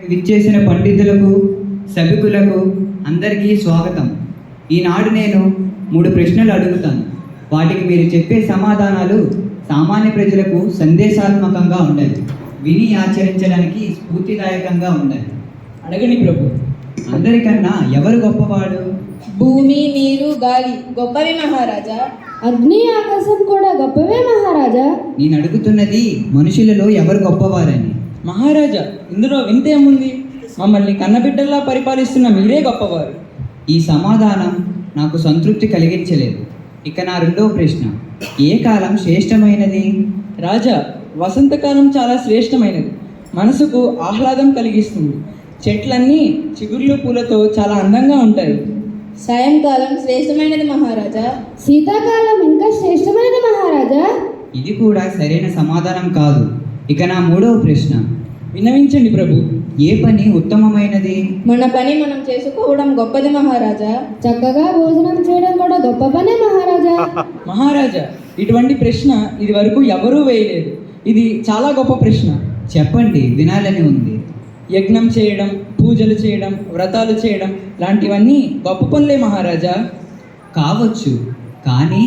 విచ్చేసిన పండితులకు, సభికులకు అందరికీ స్వాగతం. ఈనాడు నేను 3 ప్రశ్నలు అడుగుతాను. వాటికి మీరు చెప్పే సమాధానాలు సామాన్య ప్రజలకు సందేశాత్మకంగా ఉండాలి, విని ఆచరించడానికి స్ఫూర్తిదాయకంగా ఉండాలి. అడగని ప్రభు. అందరికన్నా ఎవరు గొప్పవాడు? భూమి, నీరు, గాలి గొప్పవి మహారాజా. అగ్ని, ఆకాశం కూడా గొప్పవే మహారాజా. నేను అడుగుతున్నది మనుషులలో ఎవరు గొప్పవారని. మహారాజా, ఇందులో వింతేముంది? మమ్మల్ని కన్నబిడ్డల్లా పరిపాలిస్తున్న మీరే గొప్పవారు. ఈ సమాధానం నాకు సంతృప్తి కలిగించలేదు. ఇక నా 2వ ప్రశ్న, ఏ కాలం శ్రేష్టమైనది? రాజా, వసంతకాలం చాలా శ్రేష్టమైనది. మనసుకు ఆహ్లాదం కలిగిస్తుంది. చెట్లన్నీ చిగుర్లు పూలతో చాలా అందంగా ఉంటాయి. సాయంకాలం శ్రేష్టమైనది మహారాజా. శీతాకాలం ఇంకా శ్రేష్టమైనది మహారాజా. ఇది కూడా సరైన సమాధానం కాదు. ఇక నా 3వ ప్రశ్న, విన్నవించండి ప్రభు. ఏ పని ఉత్తమమైనది? మన పని మనం చేసుకోవడం గొప్పది మహారాజా. చక్కగా భోజనం చేయడం కూడా గొప్ప పనే మహారాజా. మహారాజా, ఇటువంటి ప్రశ్న ఇది వరకు ఎవరూ వేయలేదు. ఇది చాలా గొప్ప ప్రశ్న. చెప్పండి, వినాలని ఉంది. యజ్ఞం చేయడం, పూజలు చేయడం, వ్రతాలు చేయడం లాంటివన్నీ గొప్ప పనులే మహారాజా. కావచ్చు, కానీ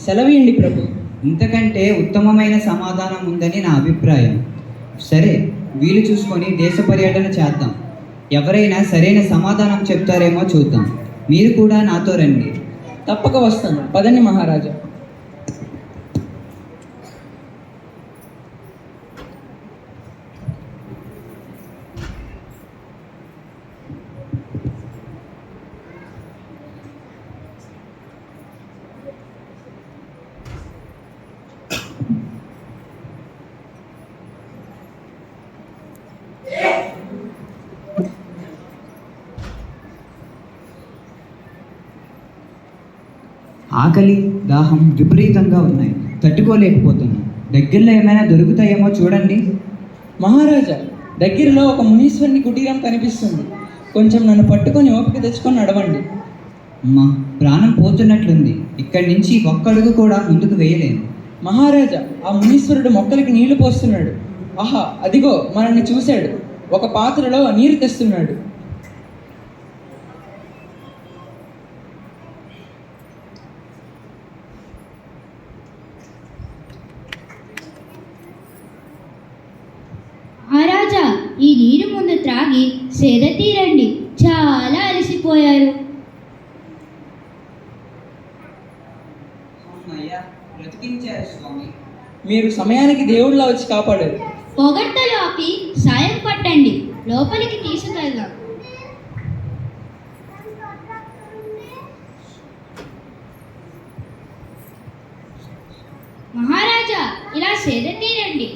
సెలవియండి ప్రభు. ఇంతకంటే ఉత్తమమైన సమాధానం ఉందని నా అభిప్రాయం. సరే, వీలు చూసుకొని దేశ పర్యటన చేద్దాం. ఎవరైనా సరైన సమాధానం చెప్తారేమో చూద్దాం. మీరు కూడా నాతో రండి. తప్పక వస్తాను. పదండి మహారాజా. ఆకలి, దాహం విపరీతంగా ఉన్నాయి. తట్టుకోలేకపోతున్నాను. దగ్గరలో ఏమైనా దొరుకుతాయేమో చూడండి. మహారాజా, దగ్గరలో ఒక మునీశ్వరుని కుటీరం కనిపిస్తుంది. కొంచెం నన్ను పట్టుకొని ఓపిక తెచ్చుకొని నడవండి. అమ్మా, ప్రాణం పోతున్నట్లుంది. ఇక్కడి నుంచి ఒక్కడుగు కూడా ముందుకు వేయలేను. మహారాజా, ఆ మునీశ్వరుడు మొక్కలకి నీళ్లు పోస్తున్నాడు. ఆహా, అదిగో మనల్ని చూశాడు. ఒక పాత్రలో నీరు తెస్తున్నాడు. మహారాజా, ఈ నీరు ముందు త్రాగి సేద తీరండి. చాలా అలసిపోయారు. అమ్మయ్యా, బ్రతికించారు స్వామి. మీరు సమయానికి దేవుళ్ళ వచ్చి కాపాడారు. పొగడ్తలు ఆపి సాయం పట్టండి. లోపలికి తీసుకెళ్దాం. మహారాజా, ఇలా సేద తీరండి.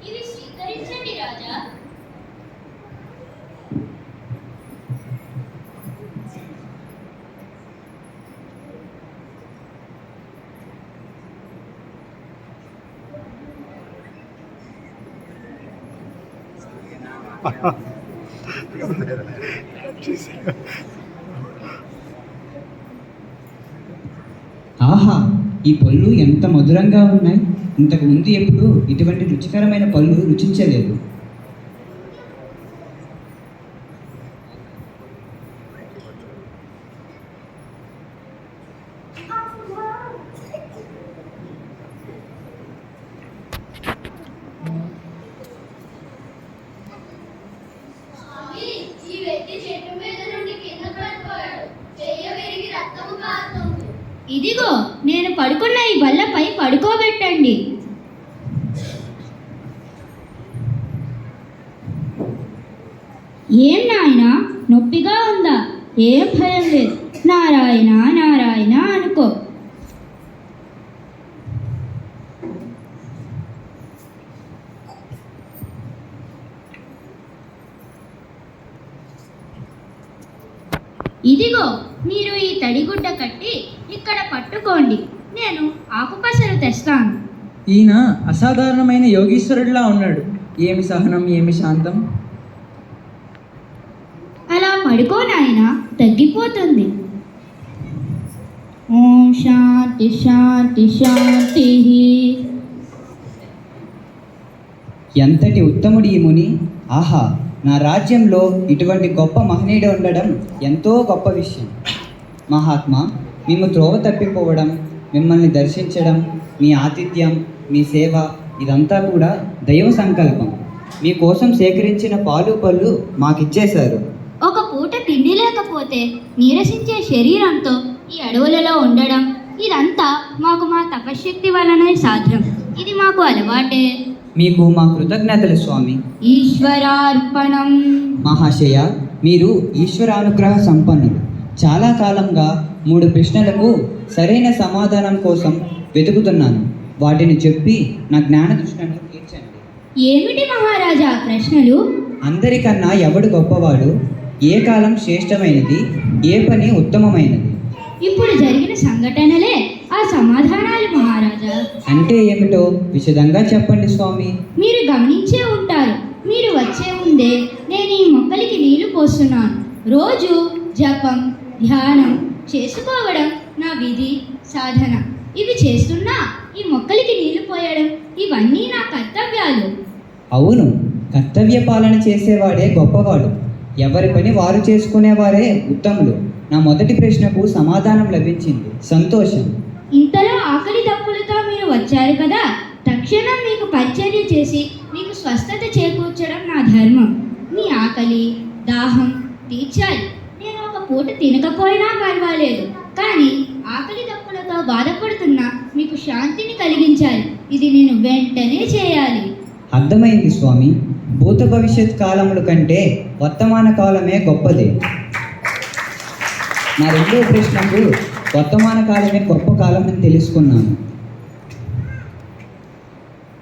ఇది స్వీకరించండి రాజా. ఆహా, ఈ పళ్ళు ఎంత మధురంగా ఉన్నాయి. ఇంతకు ముందు ఎప్పుడు ఇటువంటి రుచికరమైన పళ్ళు రుచించలేదు. ఈ వ్యక్తి చెట్టు మీద నుండి కింద పడిపోయాడు. చెయ్య విరిగి రక్తము కారుతుంది. ఇదిగో, నేను పడుకున్న ఈ బల్లపై పడుకోబెట్టండి. ఏం నాయనా, నొప్పిగా ఉందా? ఏం భయం లేదు. నారాయణ నారాయణ అనుకో. ఇదిగో, మీరు ఈ తడిగుడ్డ కట్టి ఇక్కడ పట్టుకోండి. నేను ఆకుపసరు తెస్తాను. ఈయన అసాధారణమైన యోగీశ్వరుడిలా ఉన్నాడు. ఏమి సహనం, ఏమి శాంతం. అలా పడుకో నాయనా, తగ్గిపోతుంది. ఓం శాంతి శాంతి శాంతి. ఎంతటి ఉత్తముడు ఈ ముని! ఆహా, నా రాజ్యంలో ఇటువంటి గొప్ప మహనీయుడు ఉండడం ఎంతో గొప్ప విషయం. మహాత్మా, మేము త్రోవ తప్పిపోవడం, మిమ్మల్ని దర్శించడం, మీ ఆతిథ్యం, మీ సేవ ఇదంతా కూడా దైవ సంకల్పం. మీకోసం సేకరించిన పాలు పళ్ళు మాకిచ్చేశారు. ఒక పూట తిండి లేకపోతే నీరసించే శరీరంతో ఈ అడవులలో ఉండడం ఇదంతా మాకు మా తపశ్శక్తి వలనే సాధ్యం. ఇది మాకు అలవాటే. మీకు మా కృతజ్ఞతలు స్వామి. ఈశ్వరార్పణం. మహాశయ, మీరు ఈశ్వరానుగ్రహ సంపన్నులు. చాలా కాలంగా 3 ప్రశ్నలకు సరైన సమాధానం కోసం వెతుకుతున్నాను. వాటిని చెప్పి నా జ్ఞాన దృష్టిని తీర్చండి. ఏమిటి మహారాజా ప్రశ్నలు? అందరికన్నా ఎవడు గొప్పవాడు? ఏ కాలం శ్రేష్టమైనది? ఏ పని ఉత్తమమైనది? ఇప్పుడు జరిగిన సంఘటనలే ఆ సమాధానాలు మహారాజా. అంటే ఏమిటో విశదంగా చెప్పండి స్వామి. మీరు గమనించే ఉంటారు, మీరు వచ్చే ముందే నేను ఈ మొక్కలకి నీళ్లు పోస్తున్నాను. రోజు జపం ధ్యానం చేసుకోవడం నా విధి సాధన. ఇవి చేస్తున్నా ఈ మొక్కలకి నీళ్లు పోయడం ఇవన్నీ నా కర్తవ్యాలు. అవును, కర్తవ్య పాలన చేసేవాడే గొప్పవాడు. ఎవరి పని వారు చేసుకునేవారే ఉత్తములు. నా మొదటి ప్రశ్నకు సమాధానం లభించింది. సంతోషం. ఇంతలో ఆకలి దప్పులతో మీరు వచ్చారు కదా, తక్షణం మీకు పరిచర్య చేసి మీకు స్వస్థత చేకూర్చడం నా ధర్మం. మీ ఆకలి దాహం తీర్చాలి. నేను ఒక పూట తినకపోయినా పర్వాలేదు, కానీ ఆకలి దప్పులతో బాధపడుతున్నా మీకు శాంతిని కలిగించాలి. ఇది నేను వెంటనే చేయాలి. అర్థమైంది స్వామి. భూత భవిష్యత్ కాలముల కంటే వర్తమాన కాలమే గొప్పది. నా రెండో ప్రశ్నకు వర్తమాన కాలమే గొప్ప కాలం అని తెలుసుకున్నాను.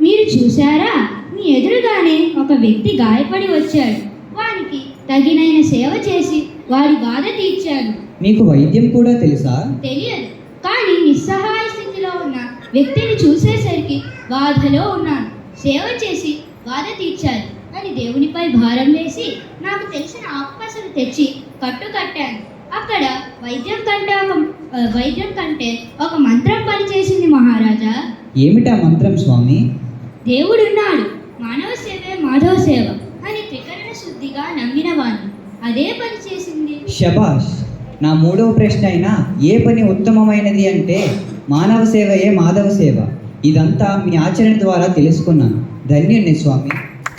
మీరు చూశారా, మీ ఎదురుగానే ఒక వ్యక్తి గాయపడి వచ్చాడు. వానికి తగినైన సేవ చేసి వాడి బాధ తీర్చాడు. మీకు వైద్యం కూడా తెలుసా? తెలియదు, కానీ నిస్సహాయ స్థితిలో ఉన్న వ్యక్తిని చూసేసరికి బాధలో ఉన్నాను. సేవ చేసి బాధ తీర్చాలి అని దేవునిపై భారం వేసి నాకు తెలిసిన ఆకుపసలు తెచ్చి కట్టాను. అక్కడ వైద్యం కంటే ఒక మంత్రం పనిచేసింది మహారాజా. ఏమిటా మంత్రం స్వామి? దేవుడున్నాడు, మానవ సేవే మాధవ సేవ అని త్రికరణ శుద్ధిగా నమ్మిన వాణ్ణి అదే పని చేసింది. శబాష్. నా మూడవ ప్రశ్న అయినా ఏ పని ఉత్తమమైనది అంటే మానవ సేవయే మాధవ సేవ. ఇదంతా మీ ఆచరణ ద్వారా తెలుసుకున్నాను. ధన్యుణ్ణి స్వామి.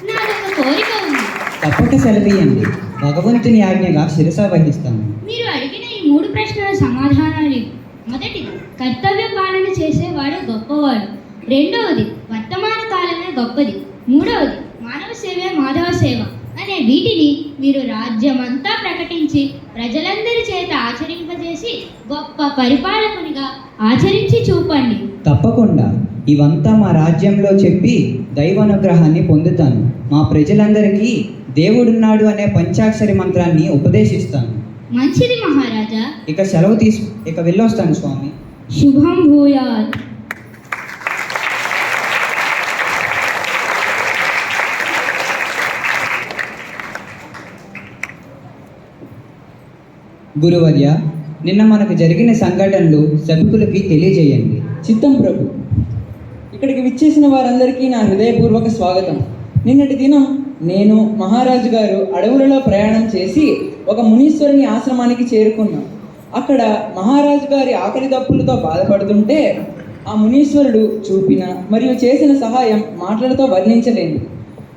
నాదొక కోరిక ఉంది. తప్పక సెలవీయండి. భగవంతుని ఆజ్ఞగా శిరస వహిస్తాను. మీరు అడిగిన ఈ 3 ప్రశ్నల సమాధానాలు. మొదటిది, కర్తవ్య పాలన చేసేవాడు గొప్పవాడు. రెండవది, వర్తమాన కాలమే గొప్పది. మూడవది, మానవ సేవే మాధవ సేవ అనే వీటిని మీరు రాజ్యమంతా ప్రకటించి ప్రజలందరి చేత ఆచరింపజేసి గొప్ప పరిపాలకునిగా ఆచరించి చూపండి. తప్పకుండా ఇవంతా మా రాజ్యంలో చెప్పి దైవానుగ్రహాన్ని పొందుతాను. మా ప్రజలందరికీ దేవుడున్నాడు అనే పంచాక్షరి మంత్రాన్ని ఉపదేశిస్తాను. మంచిది మహారాజా. ఇక వెళ్ళొస్తాను స్వామి. శుభం భూయాత్. గురువర్య, నిన్న మనకు జరిగిన సంఘటనలు సభికులకి తెలియజేయండి. చిత్తం ప్రభు. ఇక్కడికి విచ్చేసిన వారందరికీ నా హృదయపూర్వక స్వాగతం. నిన్నటి దినం నేను మహారాజు గారు అడవులలో ప్రయాణం చేసి ఒక మునీశ్వరుని ఆశ్రమానికి చేరుకున్నాం. అక్కడ మహారాజు గారి ఆకలి దప్పులతో బాధపడుతుంటే ఆ మునీశ్వరుడు చూపిన మరియు చేసిన సహాయం మాటలతో వర్ణించలేను.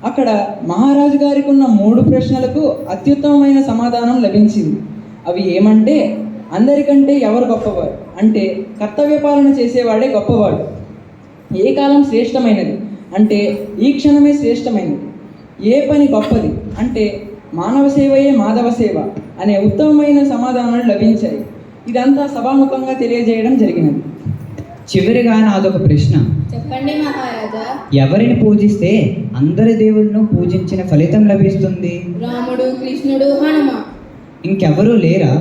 అక్కడ మహారాజు గారికి ఉన్న 3 ప్రశ్నలకు అత్యుత్తమమైన సమాధానం లభించింది. అవి ఏమంటే, అందరికంటే ఎవరు గొప్పవారు అంటే కర్తవ్య పాలన చేసేవాడే గొప్పవాడు. ఏ కాలం శ్రేష్టమైనది అంటే ఈ క్షణమే శ్రేష్టమైనది. ఏ పని గొప్పది అంటే మానవ సేవయే మాధవ సేవ అనే ఉత్తమమైన సమాధానాలు లభించాయి. ఇదంతా సభాముఖంగా తెలియజేయడం జరిగినది. చివరిగా నాదొక ప్రశ్న. చెప్పండి మహారాజా. ఎవరిని పూజిస్తే అందరి దేవుళ్ళను పూజించిన ఫలితం లభిస్తుంది? రాముడు, కృష్ణుడు, హనుమ. ఇంకెవరూ లేరా?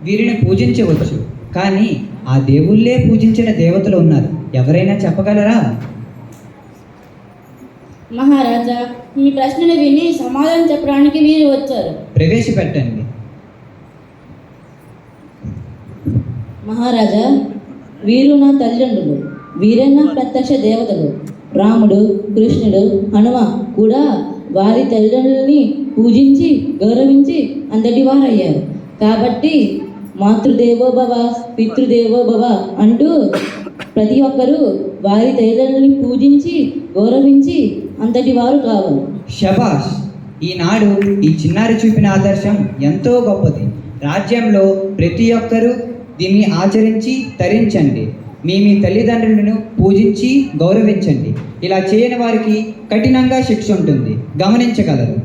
వీరిని పూజించవచ్చు, కానీ ఆ దేవుళ్ళే పూజించిన దేవతలు ఉన్నారు. ఎవరైనా చెప్పగలరా? మహారాజా, ఈ ప్రశ్నను విని సమాధానం చెప్పడానికి వీరు వచ్చారు. ప్రవేశపెట్టండి. మహారాజా, వీరు నా తల్లిదండ్రులు. వీరే నా ప్రత్యక్ష దేవతలు. రాముడు, కృష్ణుడు, హనుమ కూడా వారి తల్లిదండ్రులని పూజించి గౌరవించి అంతటి వారయ్యారు. కాబట్టి మాతృదేవో భవ, పితృదేవో భవ అంటూ ప్రతి ఒక్కరూ వారి తల్లిదండ్రులని పూజించి గౌరవించి అంతటి వారు కావాలి. శబాష్! ఈనాడు ఈ చిన్నారి చూపిన ఆదర్శం ఎంతో గొప్పది. రాజ్యంలో ప్రతి ఒక్కరూ దీన్ని ఆచరించి తరించండి. మీ తల్లిదండ్రులను పూజించి గౌరవించండి. ఇలా చేయని వారికి కఠినంగా శిక్ష ఉంటుంది, గమనించగలరు.